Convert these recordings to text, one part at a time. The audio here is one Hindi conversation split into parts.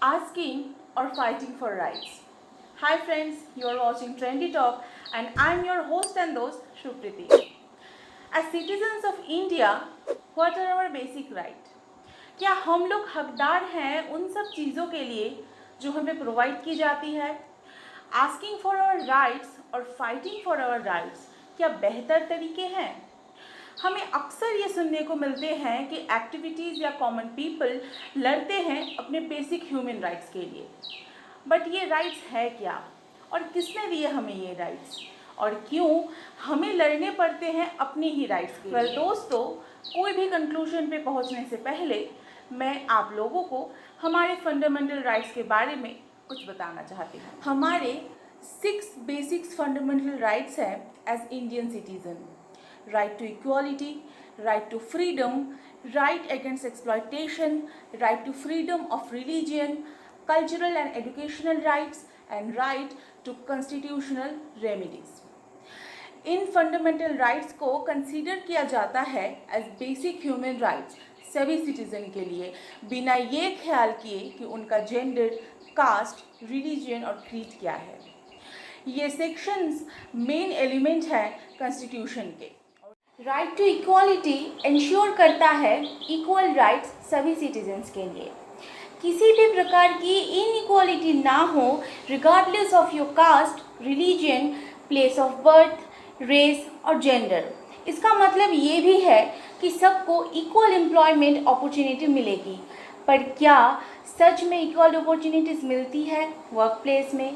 asking or fighting for rights. Hi friends, you are watching Trendy Talk and I am your host and host Shrupriti. As citizens of India, what are our basic rights? क्या हम लोग हकदार हैं उन सब चीज़ों के लिए जो हमें प्रोवाइड की जाती है? आस्किंग फॉर आवर राइट्स और फाइटिंग फॉर आवर राइट्स क्या बेहतर तरीके हैं? हमें अक्सर ये सुनने को मिलते हैं कि एक्टिविटीज़ या कॉमन पीपल लड़ते हैं अपने बेसिक ह्यूमन राइट्स के लिए, बट ये राइट्स है क्या और किसने दिए हमें ये राइट्स और क्यों हमें लड़ने पड़ते हैं अपने ही राइट्स के लिए? दोस्तों, कोई भी कंक्लूजन पे पहुंचने से पहले मैं आप लोगों को हमारे फंडामेंटल राइट्स के बारे में कुछ बताना चाहती हूँ। हमारे 6 बेसिक फंडामेंटल राइट्स हैं as Indian citizen: right to equality, right to freedom, right against exploitation, right to freedom of religion, cultural and educational rights, and right to constitutional remedies. In fundamental rights को कंसीडर किया जाता है एज बेसिक ह्यूमन राइट्स सभी सिटीजन के लिए, बिना ये ख्याल किए कि उनका जेंडर, कास्ट, रिलीजन और क्रीड क्या है। ये सेक्शंस मेन एलिमेंट है कॉन्स्टिट्यूशन के। राइट टू इक्वालिटी इंश्योर करता है इक्वल राइट्स सभी सिटीजन्स के लिए। किसी भी प्रकार की इनइक्वालिटी ना हो regardless of your caste, religion, place of birth, race और जेंडर। इसका मतलब ये भी है कि सबको इक्वल एम्प्लॉयमेंट अपॉर्चुनिटी मिलेगी, पर क्या सच में इक्वल अपॉर्चुनिटीज़ मिलती है वर्क प्लेस में?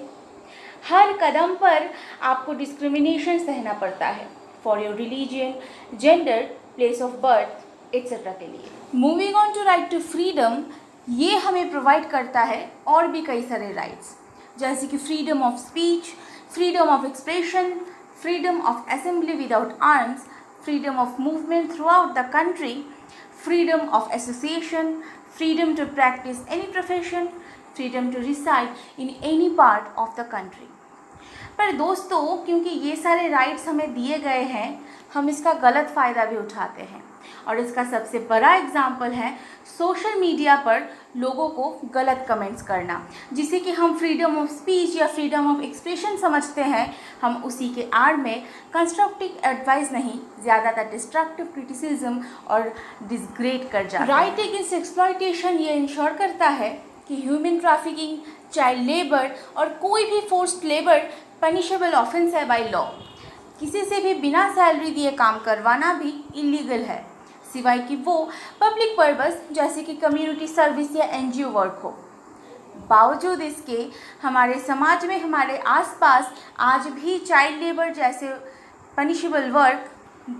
हर कदम पर आपको डिस्क्रिमिनेशन सहना पड़ता है for your religion, gender, place of birth etcetera के लिए। Moving on to right to freedom, ये हमें प्रोवाइड करता है और भी कई सारे राइट्स, जैसे कि freedom of speech, freedom of expression, freedom of assembly without arms, freedom of movement throughout the country, freedom of association, freedom to practise any profession, freedom to reside in any part of the country. पर दोस्तों, क्योंकि ये सारे राइट्स हमें दिए गए हैं, हम इसका गलत फ़ायदा भी उठाते हैं और इसका सबसे बड़ा एग्जाम्पल है सोशल मीडिया पर लोगों को गलत कमेंट्स करना, जिसे कि हम फ्रीडम ऑफ स्पीच या फ्रीडम ऑफ एक्सप्रेशन समझते हैं। हम उसी के आड़ में कंस्ट्रक्टिव एडवाइस नहीं, ज़्यादातर डिस्ट्रक्टिव क्रिटिसिज्म और डिसग्रेड कर जाते हैं। राइट अगेंस्ट एक्सप्लॉयटेशन ये इंश्योर करता है कि ह्यूमन ट्रैफिकिंग, चाइल्ड लेबर और कोई भी फोर्स्ड लेबर पनिशेबल ऑफेंस है बाय लॉ। किसी से भी बिना सैलरी दिए काम करवाना भी इलीगल है, सिवाय कि वो पब्लिक पर्पस जैसे कि कम्युनिटी सर्विस या एनजीओ वर्क हो। बावजूद इसके हमारे समाज में, हमारे आसपास आज भी चाइल्ड लेबर जैसे पनिशेबल वर्क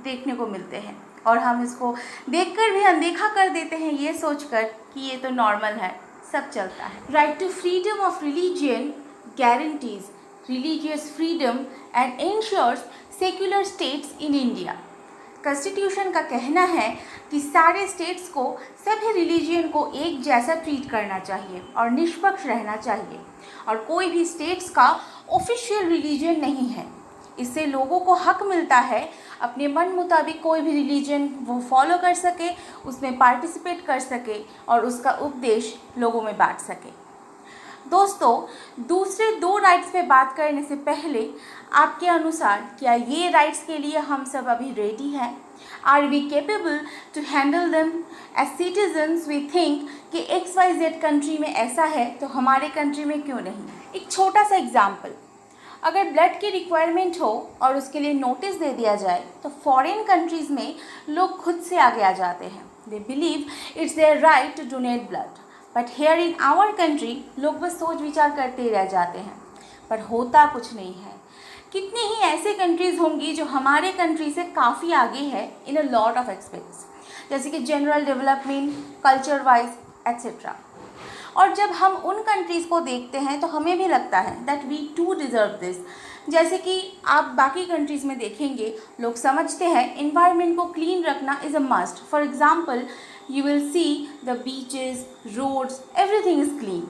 देखने को मिलते हैं और हम इसको देखकर भी अनदेखा कर देते हैं, ये सोचकर कि ये तो नॉर्मल है, सब चलता है। Right to freedom of religion guarantees religious freedom and ensures secular states in India. Constitution का कहना है कि सारे स्टेट्स को सभी रिलीजन को एक जैसा ट्रीट करना चाहिए और निष्पक्ष रहना चाहिए, और कोई भी स्टेट्स का ऑफिशियल रिलीजन नहीं है। इससे लोगों को हक मिलता है अपने मन मुताबिक कोई भी रिलीजन वो फॉलो कर सके, उसमें पार्टिसिपेट कर सके और उसका उपदेश लोगों में बांट सके। दोस्तों, दूसरे 2 राइट्स पे बात करने से पहले आपके अनुसार क्या ये राइट्स के लिए हम सब अभी रेडी हैं? Are we capable to handle them? As citizens we think कि XYZ कंट्री में ऐसा है तो हमारे कंट्री में क्यों नहीं? एक छोटा सा एग्जाम्पल, अगर ब्लड की रिक्वायरमेंट हो और उसके लिए नोटिस दे दिया जाए तो फॉरेन कंट्रीज़ में लोग खुद से आगे आ जाते हैं। They believe it's their right to donate blood, but here in our country लोग बस सोच विचार करते रह जाते हैं, पर होता कुछ नहीं है। कितनी ही ऐसे कंट्रीज़ होंगी जो हमारे कंट्री से काफ़ी आगे है इन अ लॉट ऑफ एस्पेक्ट्स, जैसे कि general development, culture wise etcetera. और जब हम उन कंट्रीज़ को देखते हैं तो हमें भी लगता है that we too deserve this. जैसे कि आप बाकी कंट्रीज़ में देखेंगे, लोग समझते हैं इन्वायरमेंट को क्लीन रखना is a must. For example, you will see the beaches, roads, everything is clean।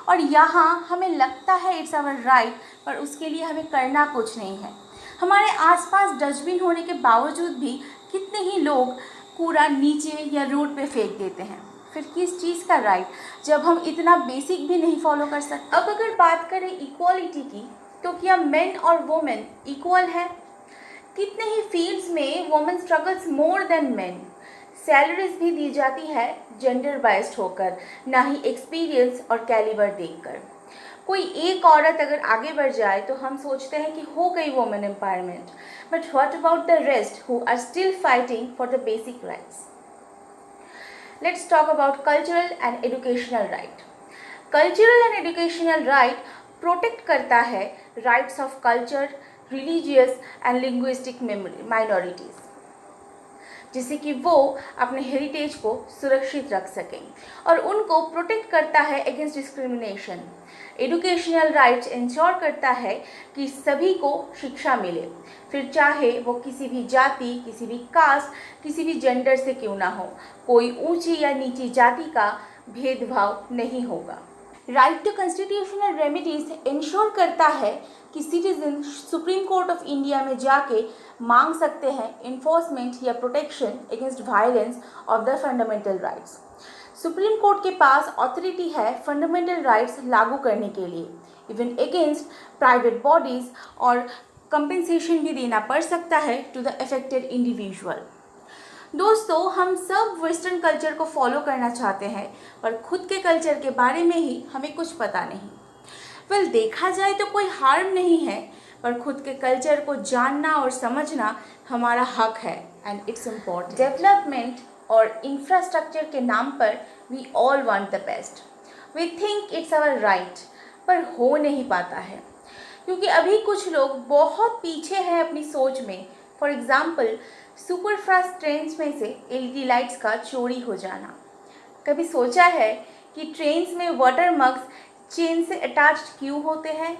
और यहाँ हमें लगता है इट्स आवर राइट, पर उसके लिए हमें करना कुछ नहीं है। हमारे आसपास डस्टबिन होने के बावजूद भी कितने ही लोग कूड़ा नीचे या रोड पे फेंक देते हैं। फिर किस चीज़ का राइट, जब हम इतना बेसिक भी नहीं फॉलो कर सकते। अब अगर बात करें इक्वालिटी की, तो क्या मेन और वुमेन इक्वल है? कितने ही फील्ड्स में women struggles more than main. Salaries भी दी जाती है जेंडर बाइस्ड होकर, ना ही एक्सपीरियंस और कैलिबर देखकर। कोई एक औरत अगर आगे बढ़ जाए तो हम सोचते हैं कि हो गई women empowerment, but what about the rest who are still fighting for the basic rights? Let's talk about cultural and educational right. Cultural and educational right protect करता है rights of culture, religious and linguistic minorities, जिससे कि वो अपने हेरिटेज को सुरक्षित रख सकें, और उनको प्रोटेक्ट करता है against discrimination. Educational rights ensure करता है कि सभी को शिक्षा मिले, फिर चाहे वो किसी भी जाति, किसी भी कास्ट, किसी भी जेंडर से क्यों ना हो, कोई ऊंची या नीची जाति का भेदभाव नहीं होगा। Right to constitutional remedies ensure करता है कि citizen supreme court of India में जाके मांग सकते हैं इन्फोर्समेंट या protection against violence of the fundamental rights. Supreme court के पास अथॉरिटी है फंडामेंटल राइट्स लागू करने के लिए, इवन अगेंस्ट प्राइवेट बॉडीज, और कंपेंसेशन भी देना पड़ सकता है टू द अफेक्टेड इंडिविजुअल। दोस्तों, हम सब वेस्टर्न कल्चर को फॉलो करना चाहते हैं, पर खुद के कल्चर के बारे में ही हमें कुछ पता नहीं। वेल, देखा जाए तो कोई हार्म नहीं है, पर खुद के कल्चर को जानना और समझना हमारा हक है, एंड इट्स इम्पॉर्टेंट। डेवलपमेंट और इंफ्रास्ट्रक्चर के नाम पर we all want the best, we think it's our right, पर हो नहीं पाता है क्योंकि अभी कुछ लोग बहुत पीछे हैं अपनी सोच में। फॉर एग्जाम्पल, सुपरफास्ट ट्रेन्स में से LED लाइट्स का चोरी हो जाना। कभी सोचा है कि ट्रेन्स में वाटर मग्स चेन से अटैच्ड क्यों होते हैं?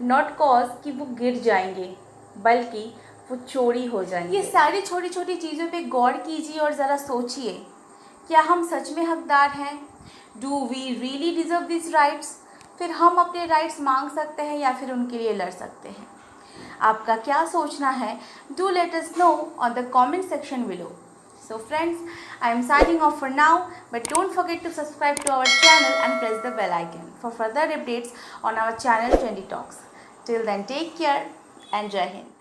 नॉट कॉज कि वो गिर जाएंगे, बल्कि वो चोरी हो जाएंगे। ये सारी छोटी छोटी चीज़ों पे गौर कीजिए और ज़रा सोचिए, क्या हम सच में हकदार हैं? Do we really deserve this rights? फिर हम अपने राइट्स मांग सकते हैं या फिर उनके लिए लड़ सकते हैं? आपका क्या सोचना है? Do let us know on the comment section below. So friends, I am signing off for now, but don't forget to subscribe to our channel and press the bell icon for further updates on our channel Trendy Talks. Till then, take care and Jai Hind.